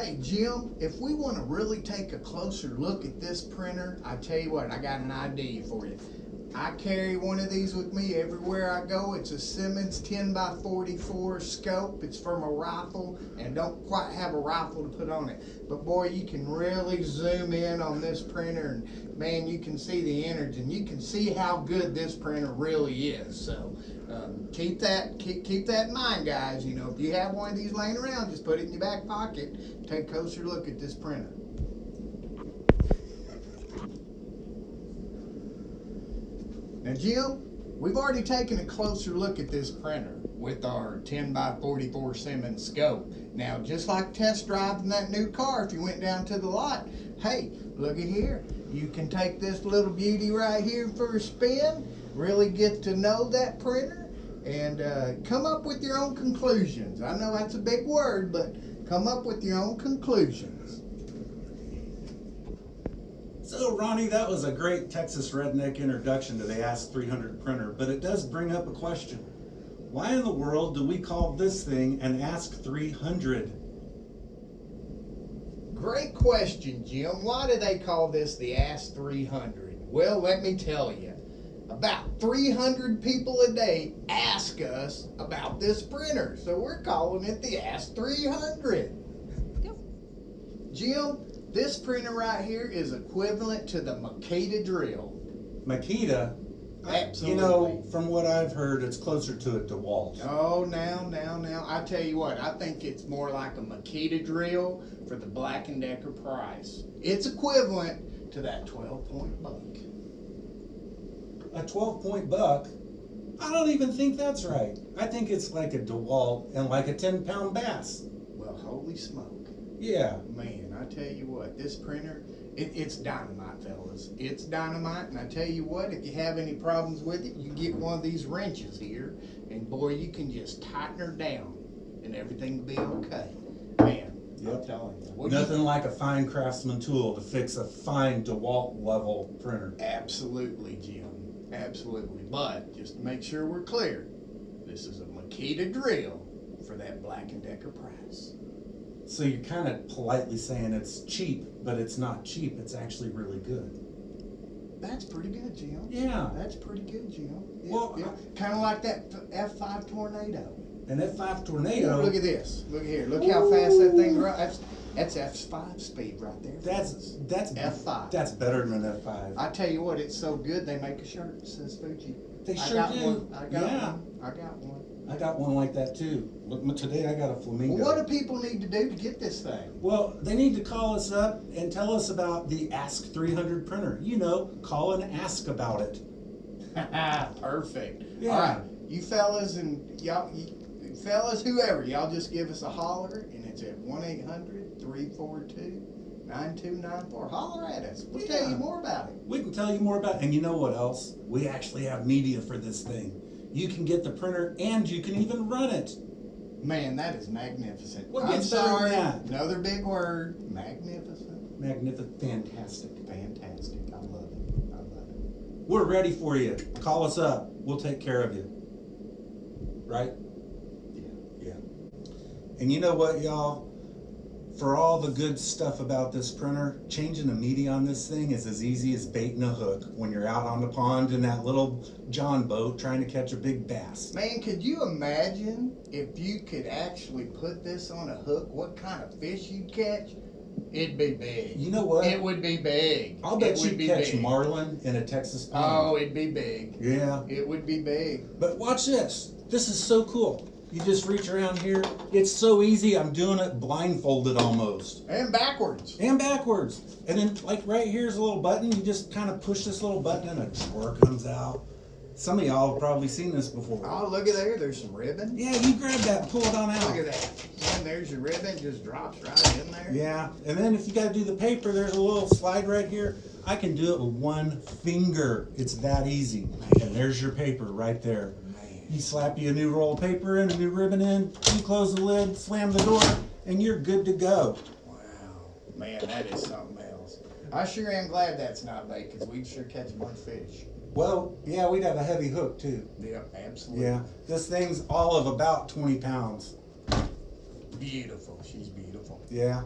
Hey Jim, if we want to really take a closer look at this printer, I tell you what, I got an idea for you. I carry one of these with me everywhere I go. It's a Simmons 10x44 scope. It's from a rifle and don't quite have a rifle to put on it. But boy, you can really zoom in on this printer and man, you can see the innards and you can see how good this printer really is. So keep that in mind, guys. You know, if you have one of these laying around, just put it in your back pocket. Take a closer look at this printer. Now Jim, we've already taken a closer look at this printer with our 10x44 Simmons scope. Now just like test driving that new car, if you went down to the lot, hey, look at here. You can take this little beauty right here for a spin, really get to know that printer, and come up with your own conclusions. I know that's a big word, but come up with your own conclusions. So Ronnie, that was a great Texas redneck introduction to the ASK-300 printer, but it does bring up a question. Why in the world do we call this thing an ASK-300? Great question, Jim. Why do they call this the ASK-300? Well, let me tell you. About 300 people a day ask us about this printer, so we're calling it the ASK-300. Yep. Jim, this printer right here is equivalent to the Makita drill. Makita? Absolutely. You know, from what I've heard, it's closer to a DeWalt. Oh, now. I tell you what, I think it's more like a Makita drill for the Black & Decker price. It's equivalent to that 12-point buck. A 12-point buck? I don't even think that's right. I think it's like a DeWalt and like a 10-pound bass. Well, holy smoke. Yeah. Man, I tell you what, this printer, it's dynamite, fellas. It's dynamite, and I tell you what, if you have any problems with it, you get one of these wrenches here, and boy, you can just tighten her down, and everything will be okay. Man, Yep. I'm telling you. Nothing like a fine craftsman tool to fix a fine DeWalt level printer. Absolutely, Jim. Absolutely. But just to make sure we're clear, this is a Makita drill for that Black & Decker price. So you're kind of politely saying it's cheap, but it's not cheap. It's actually really good. That's pretty good, Jim. Yeah. That's pretty good, Jim. Yeah, Well, yeah. Kind of like that F5 Tornado. An F5 Tornado. Look at this. Look here. Look how fast that thing runs. That's F5 speed right there. That's F5. That's better than an F5. I tell you what, it's so good they make a shirt that says Fuji. They I sure got do. One. I got Yeah. one. I got one. I got one like that too. Look, today I got a flamingo. Well, what do people need to do to get this thing? Well, they need to call us up and tell us about the ASK-300 printer. You know, call and ask about it. Perfect. Yeah. All right, you fellas and y'all, fellas, whoever, y'all just give us a holler, and it's at 1-800-342-9294. Holler at us. We'll tell you more about it. We can tell you more about it. And you know what else? We actually have media for this thing. You can get the printer and you can even run it. Man, that is magnificent. What I'm gets better than sorry, that? another big word. Magnificent. Magnificent, fantastic. Fantastic. I love it. I love it. We're ready for you. Call us up. We'll take care of you. Right? Yeah. And you know what, y'all? For all the good stuff about this printer, changing the media on this thing is as easy as baiting a hook when you're out on the pond in that little John boat trying to catch a big bass. Man, could you imagine if you could actually put this on a hook, what kind of fish you'd catch? It'd be big. You know what? It would be big. I'll bet It you'd would be catch big. marlin in a Texas pond. Oh, it'd be big. Yeah. It would be big. But watch this. This is so cool. You just reach around here. It's so easy. I'm doing it blindfolded almost. And backwards. And backwards. And then like right here's a little button. You just kind of push this little button and a drawer comes out. Some of y'all have probably seen this before. Oh, look at there. There's some ribbon. Yeah, you grab that and pull it on out. Look at that. And there's your ribbon. Just drops right in there. Yeah, and then if you got to do the paper, there's a little slide right here. I can do it with one finger. It's that easy. And there's your paper right there. You slap you a new roll of paper in, a new ribbon in, you close the lid, slam the door, and you're good to go. Wow. Man, that is something else. I sure am glad that's not bait, because we'd sure catch one fish. Well, yeah, we'd have a heavy hook too. Yep, absolutely. Yeah, this thing's all of about 20 pounds. Beautiful. She's beautiful. Yeah.